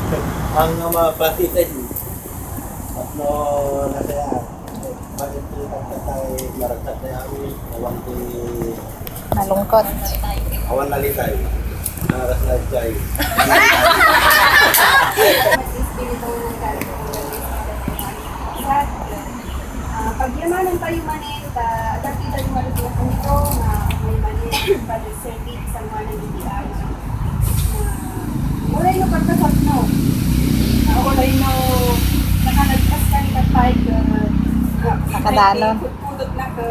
Ang mga klasikan at no nasaya bakit tayo maragsak na amin awan ti Malungkot. awan nalitay naras na jay pagyamanan tayo manin dati tayo malutuan nito na may manin para serving sa mga nagbibiyan wala yung pagkasap no wala yung nakalagpas ka ni Katay Nakadanon. putputod na ka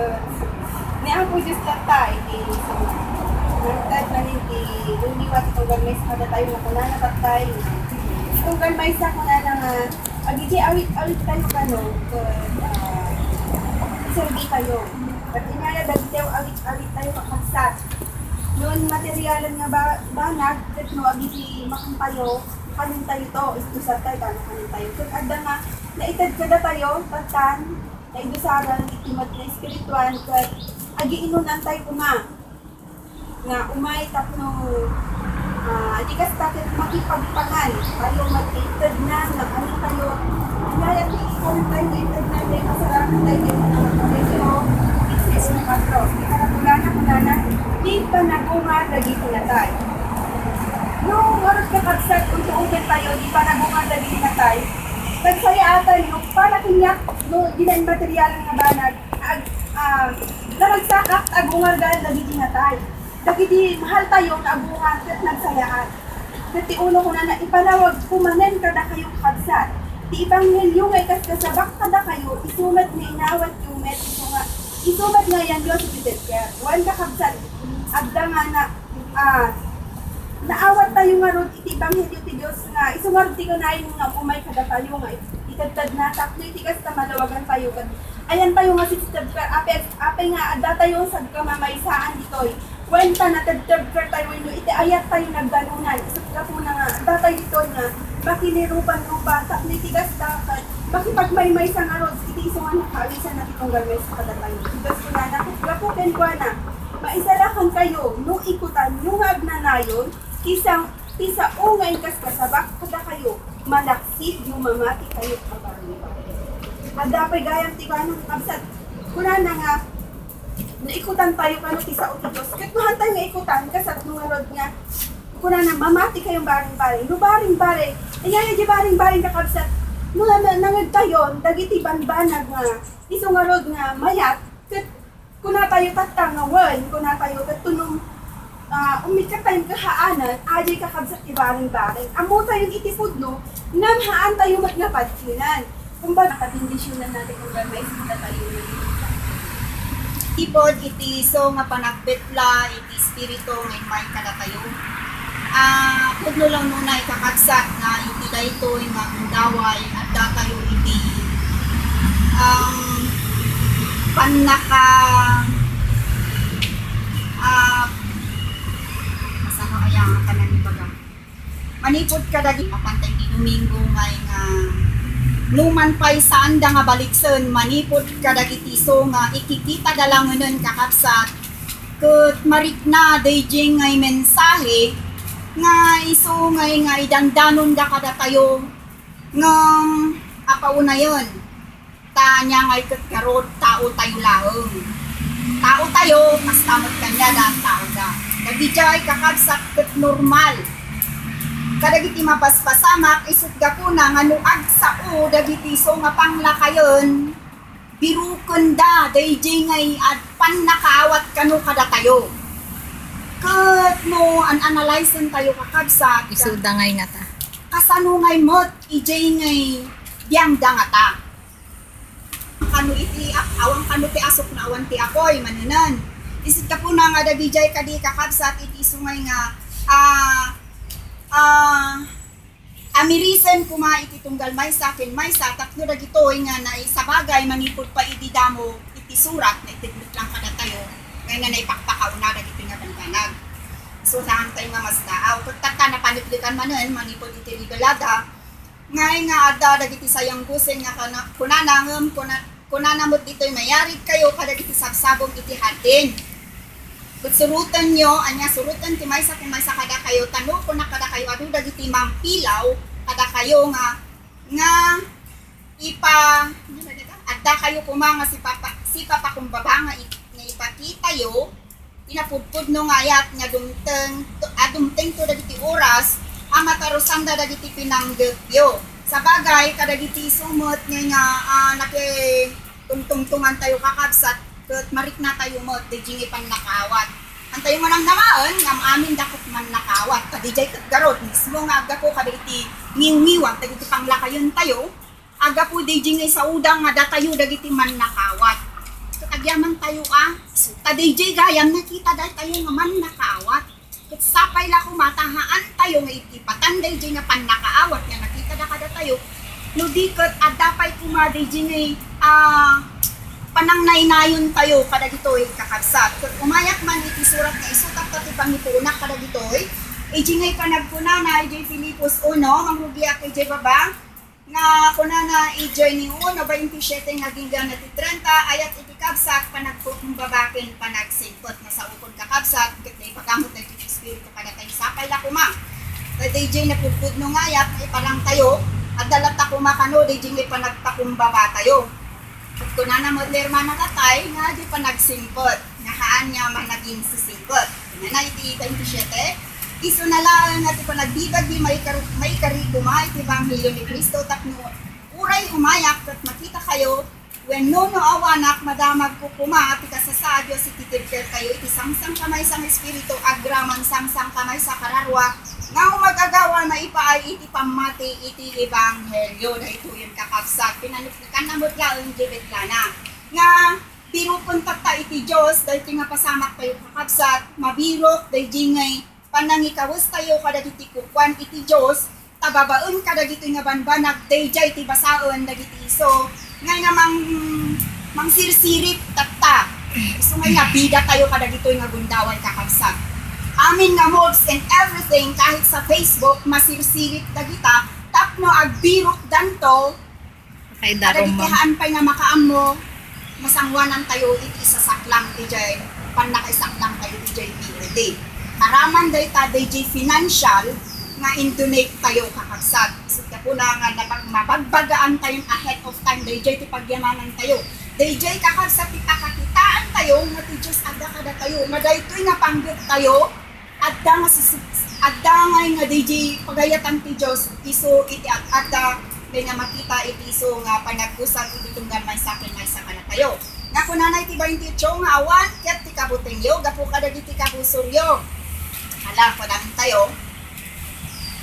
ni ako just tatay nagtad na rin luniwat itong galmay sa kada tayo na kuna na tatay itong galmay sa kuna na nga agiji awit tayo kano serbi tayo pati nga na dagitew awit tayo kakagsat noon materialan nga banag kat no agiji makampayo kanin tayo to istusat tayo kanin tayo kung ada nga naitad kada tayo tatan na indusaran itimat na espiritual kat agi inunan tayo nga umay tapno di kas tayo makipagpangan tayo mag-itad na ano tayo kaya kung tayo itad na tayo kasaranan tayo medyo iksis na patro kulana di pa nagunga dagito na tayo nung oras kakagsat kung tuugan tayo di pa nagunga dagito na tayo nagsaya atay no para kinyak no dinan material nga banag naragsakak agungar dahil dagito na tayo dagiti mahal tayo na agungan at nagsayaan kasi uno ko na ipanawag kumanen kada kayo kagsat di ibanghilyo ngay kasabak kada kayo isumat ni inawat yumet isumat nga yan Diyos ipitid wan kakagsat agda nga na naawat tayo nga ron iti ibanghilyo ti Diyos nga isungarod ti kanayin nga umay kada tayo nga ikagtad na takno iti kas malawagan tayo ayan tayo nga sisitad ka apay nga adda tayo sa kamamaysaan ditoy kwenta na tagtagkar tayo ino iti ayat tayo nagganunan isip ka po na nga adda tayo dito nga makinirupan-rupa taknitigas dapat makipagmaymay sa nga ron iti isungan na kaalisan na itong galway sa kada tayo tigas ko na nakuplapukin ko na maisalakan kayo nung ikutan yung agnanayon tisa ungay kas kasabak kada kayo malaksit yung mamati kayo kabarang adda pa'y gayang tiganong kabsat kuna na nga naikutan tayo kano tisa o Diyos kahit mahan tayo nga ikutan kasat nung arod nga kuna na mamati kayong baring-baring no baring-baring ayaya di baring-baring kakabsat nung nangag tayo dagiti banbanag nga isong arod nga mayat kahit kuna tayo tatangawan kuna tayo katunong umikat tayong kahaanan aday kakabsat di baring-baring amo tayong itipudno namhaan tayo matnapadkinan kumbaga kabindisyonan natin kung may isang tayo Ipod iti so nga panagbetla iti espiritu nga may kada kayo. Pudno lang nuna ikakagsat na iti daytoy nga undaway at kayo iti panaka masama kaya nga kanan baga. Manipod kada di mapantay di Domingo nga luman pa'y saan da nga balikson manipod kadagiti so nga ikikita dalanganan kakapsat ket marik na dayjing ngay mensahe nga iso ngay nga idandanon da kada tayo nga apauna yon tanya ngay ket karod tao tayo laeng tao tayo mas tamot kanya da tao da dagijay kakapsat ket normal kadagiti mapaspasamak isut gapuna nga nuag sao dagiti so nga panglakayon birukon da dayjay ngay at pannakaawat kano kada tayo ket no analyzen tayo kakabsat Isuda ngay nga ta. kasano ngay mot ijay ngay biyang dangata kano iti awang kano ti asok na awan ti apoy manunan isut gapuna nga dagijay kadi kakabsat iti sungay nga amirisan kuma iti tunggal may sa akin may sa tatlo na gitoy nga na isabagay manipod pa iti damo iti surat na itiglit lang kada tayo ngay nga naipakpakaw na dagiti nga banbanag so saan tayo nga mas daaw tagtata na paniplikan manen manipod iti regalada ngay nga adda dagiti sayang gusen nga kunanangem kunanamot dito'y mayarig kayo kada dagiti sabsabog iti hatin kung surutan nyo, anya surutan timay sa kada kayo, tanong ko na kada kayo, ano dagiti mang pilaw, kada kayo nga adda kayo kuma nga si papa kung baba nga ipakita yo pinapudpud no nga ayat nga dumteng to dagiti oras ang matarusang dagiti pinanggep yo sa bagay kadagiti sumot nga tungtungan tayo kakabsat ket marik na tayo mot di jingi pan nakawat antayo mo nang namaon ngam amin dakot man nakawat kadijay ket garot mismo nga aga ko kadagiti ngiw-ngiwang dagiti panglakayon tayo aga po di jingi sa udang nga datayo dagiti man nakawat agyaman tayo DJ gayam nakita dahil tayo nga man nakaawat ket sapay la kumatahaan tayo nga itipatan DJ nga pan nakaawat nga nakita da kada tayo no di ket adapay kuma DJ nga panangnaynayon tayo kada ditoy kakabsat ket umayak man iti surat nga isutak ta ti pangitunak kada ditoy DJ nga panagkuna na DJ Filipos 1 mangrugiak kay Baba nga kunana i-join ni 1:27 nga ginggan ti 30 ayat iti kabsak panagpumbabaken panagsingkot nga sa ukod kakabsak ket day pagamot na iti espiritu kada tayo sapay la kuma DJ na pudpud no ayat ay parang tayo at dalat ta kuma kano DJ nga panagpakumbaba tayo ket kunana mo lerma natatay nga di panagsingkot nga haan nya man naging sisingkot kunana iti 27 iso na lang at ipanagdibag di may kariguma iti Ebanghelyo ni Cristo tapno uray umayak at makita kayo when no awanak madamag ko kuma at ikasasa Diyos ititibker kayo iti sangsang kamay sang espiritu agraman sangsang kamay sa kararwa nga umagagawa na ipaay iti pamati iti Ebanghelyo na ito yung kakabsat pinanuknikan na mutla ang jibitlana nga birukon tata iti Diyos dahil nga pasamak tayo kakabsat mabirok dahil jingay panangikawos tayo kadagiti kukwan iti Diyos tababaon kadagiti nga banbanag dayjay iti basaon dagiti iso ngay namang mangsirsirip tatta iso ngay nga bida tayo kadagito nga gundawan kakabsat amin nga moves and everything kahit sa Facebook masirsirip dagita tapno agbirok danto kadagitihaan pa'y nga makaammo masangwanan tayo iti isasaklang dayjay panakaisaklang tayo dayjay PLD haraman day ta DJ financial nga indonate tayo kakabsat. Isip po na nga mapagbagaan tayo ahead of time DJ ti pagyamanan tayo. DJ kakabsat ti pakakitaan tayo nga ti Diyos adda kada tayo. Nga daytoy nga panggap tayo adda nga DJ pagayatan ti Diyos iso iti adda nga makita iti iso nga panagusag iti tunggal may sakin may sakana tayo. Nga kunanay ti 28 nga awan ket ti kabutengyo gapu kada iti kabusoryo. Hala, padang tayo.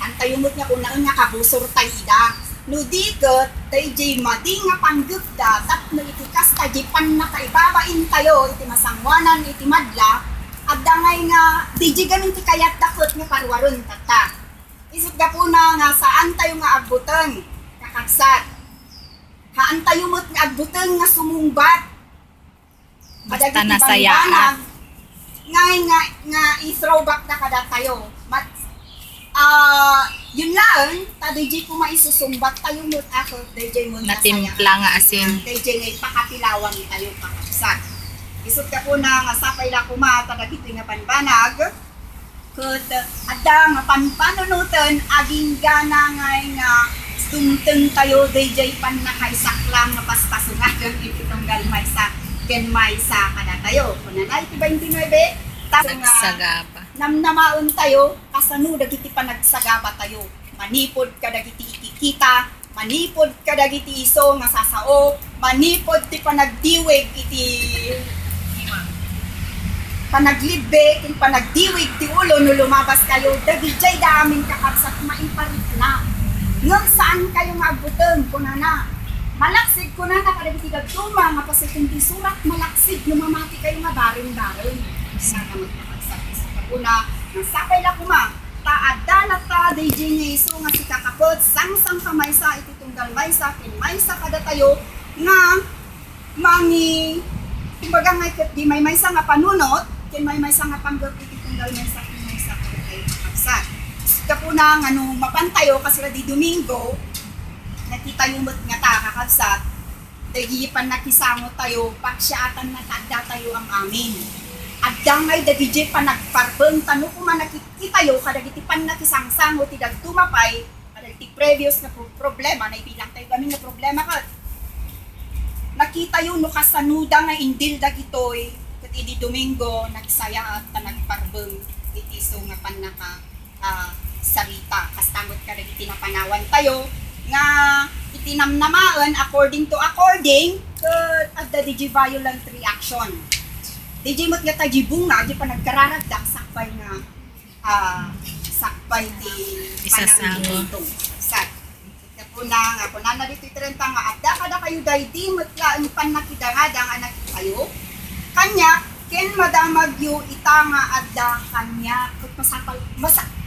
Antayo mo't nga kung naon nga kabusor tayo ida. No digot, tayo jay madi nga panggap da, tap no iti kasta jay pan nakaibabain tayo, iti masangwanan, iti madla, at dangay nga, di jay gamin ti kayat dakot nga parwaron tata. Isip ka po na nga saan tayo nga agbutan, kakabsat. Haan tayo mo't nga agbutan nga sumungbat. Basta nasayaan. Nga i-throwback na kada tayo. But, yun lang, DJ ko maisusumbat tayo mo ako, DJ mo natimpla nga asin. DJ nga ipakapilawang tayo kakabsat. Isot ka po na nga sapay na kumata na dito nga panbanag. Kud, adda nga panpanunutan, aging gana nga stumteng tayo, DJ pan nakaisaklang nga paspasungan yung ipitong galmay sa ken may sa kada tayo. Kuna na iti 29 nagsagaba. Namnamaon tayo kasano dagiti panagsagaba tayo. Manipod kadagiti ikikita, manipod kadagiti iso nga sasao, manipod ti panagdiwig iti panaglibe, iti panagdiwig ti ulo no lumabas kayo dagijay daming kakabsat maiparit na. Ngem saan kayo maagbuton kunana? Malaksid ko na nakadagiti gagtuma nga pasitong di surat malaksid lumamati kayo nga barin-barin. Sana magpapagsak-isak ako na nasapay na kuma taadala ta DJ nga iso nga si kakapot sang-sang kamay sa iti tunggal may sa kinmay sa kada tayo nga mangi kumbaga nga di may sa nga panunot kinmay sa nga panggap iti tunggal may sa kinmay sa kada tayo kakapsat. Kapuna nga no mapantayo kasi di Domingo nakita yung nga ta kakabsat, dagipan nakisango tayo, pagsyatan na tagda tayo ang amin. At dangay dagijay pa nagparbeng, tano kung man nakikita yo, kadagiti pan nakisangsango, tidag tumapay, kadagiti iti previous na problema na ibilang tayo kami na problema ka. Nakita yun no kasanuda nga indil dagitoy ket idi Domingo nagsaya at nagparbeng iti so nga panaka sarita kastangot ka rin itinapanawan tayo nga itinamnamaan according ket adda di violent reaction. Di mat nga tayo bunga di pa nagkararagdak sakpay nga sakpay di panangitong sat. Kapuna nga kuna na dito 30 nga adda kada kayo di matlaan pan nakidangadang anak kayo. Kanya ken madamag yu ita nga adda kanya ket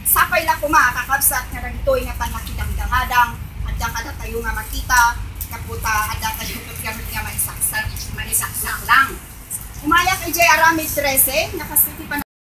sapay la kuma kakabsat nga dagitoy nga pan nakidangdangadang adda kada tayo nga makita kaputa adda tayo ket gamit nga manisaksak lang. Umayak kay J. Aramid 13 nakasiti pa